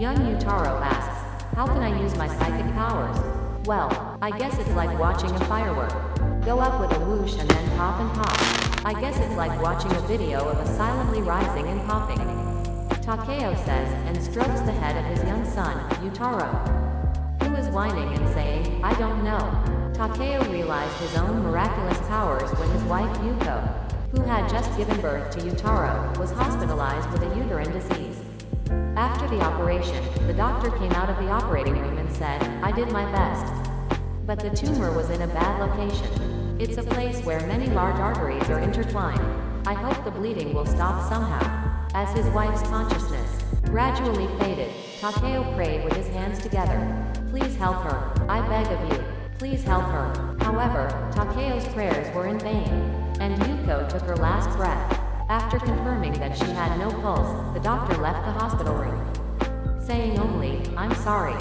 Young Yutaro asks, how can I use my psychic powers? Well, I guess it's like watching a firework. Go up with a whoosh and then pop and pop. I guess it's like watching a video of a silently rising and popping. Takeo says, and strokes the head of his young son, Yutaro, who is whining and saying, I don't know. Takeo realized his own miraculous powers when his wife Yuko, who had just given birth to Yutaro, was hospitalized with a uterine disease. After the operation, the doctor came out of the operating room and said, I did my best. But the tumor was in a bad location. It's a place where many large arteries are intertwined. I hope the bleeding will stop somehow. As his wife's consciousness gradually faded, Takeo prayed with his hands together. Please help her. I beg of you. Please help her. However, Takeo's prayers were in vain, and Yuko took her last breath. After confirming that she had no pulse, the doctor left the hospital room, saying only, I'm sorry.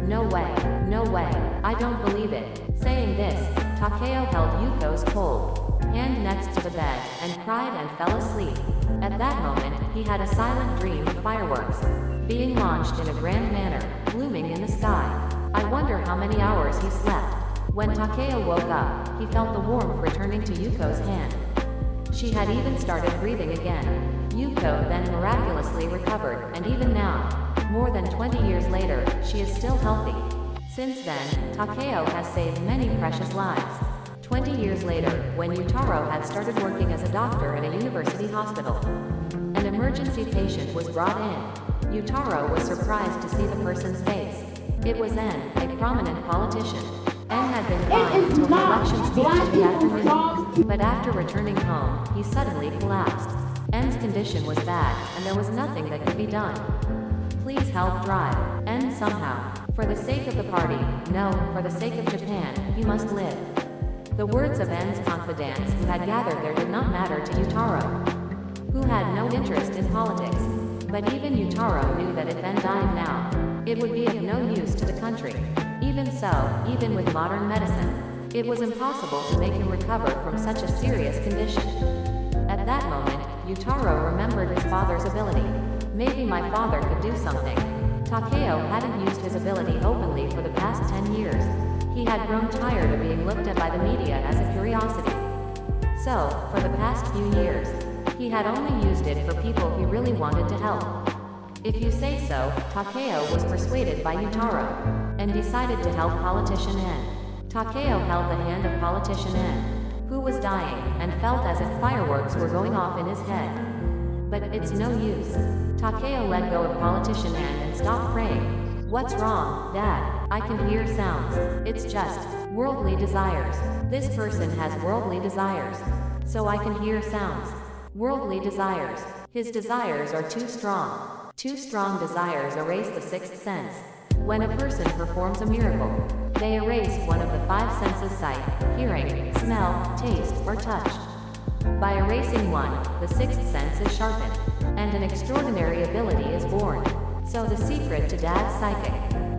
No way, no way, I don't believe it. Saying this, Takeo held Yuko's cold hand next to the bed, and cried and fell asleep. At that moment, he had a silent dream of fireworks being launched in a grand manner, blooming in the sky. I wonder how many hours he slept. When Takeo woke up, he felt the warmth returning to Yuko's hand. She had even started breathing again. Yuko then miraculously recovered, and even now, more than 20 years later, she is still healthy. Since then, Takeo has saved many precious lives. 20 years later, when Yutaro had started working as a doctor at a university hospital, an emergency patient was brought in. Yutaro was surprised to see the person's face. It was N, a prominent politician. N had been fine until the election speech in the afternoon. But after returning home, he suddenly collapsed. N's condition was bad, and there was nothing that could be done. Please help drive N somehow. For the sake of the party, no, for the sake of Japan, he must live. The words of N's confidants who had gathered there did not matter to Yutaro, who had no interest in politics. But even Yutaro knew that if N died now, it would be of no use to the country. Even so, even with modern medicine, it was impossible to make him recover from such a serious condition. At that moment, Yutaro remembered his father's ability. Maybe my father could do something. Takeo hadn't used his ability openly for the past 10 years. He had grown tired of being looked at by the media as a curiosity. So, for the past few years, he had only used it for people he really wanted to help. If you say so, Takeo was persuaded by Yutaro, and decided to help politician N. Takeo held the hand of politician N, who was dying, and felt as if fireworks were going off in his head. But it's no use. Takeo let go of politician N and stopped praying. What's wrong, Dad? I can hear sounds. It's just worldly desires. This person has worldly desires. So I can hear sounds. Worldly desires. His desires are too strong. Too strong desires erase the sixth sense. When a person performs a miracle, they erase one of the five senses: sight, hearing, smell, taste, or touch. By erasing one, the sixth sense is sharpened, and an extraordinary ability is born. So the secret to Dad's psychic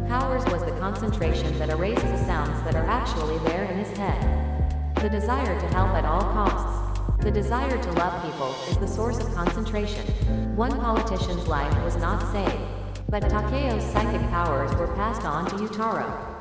powers was the concentration that erased the sounds that are actually there in his head. The desire to help at all costs. The desire to love people is the source of concentration. One politician's life was not saved, but Takeo's psychic powers were passed on to Yutaro.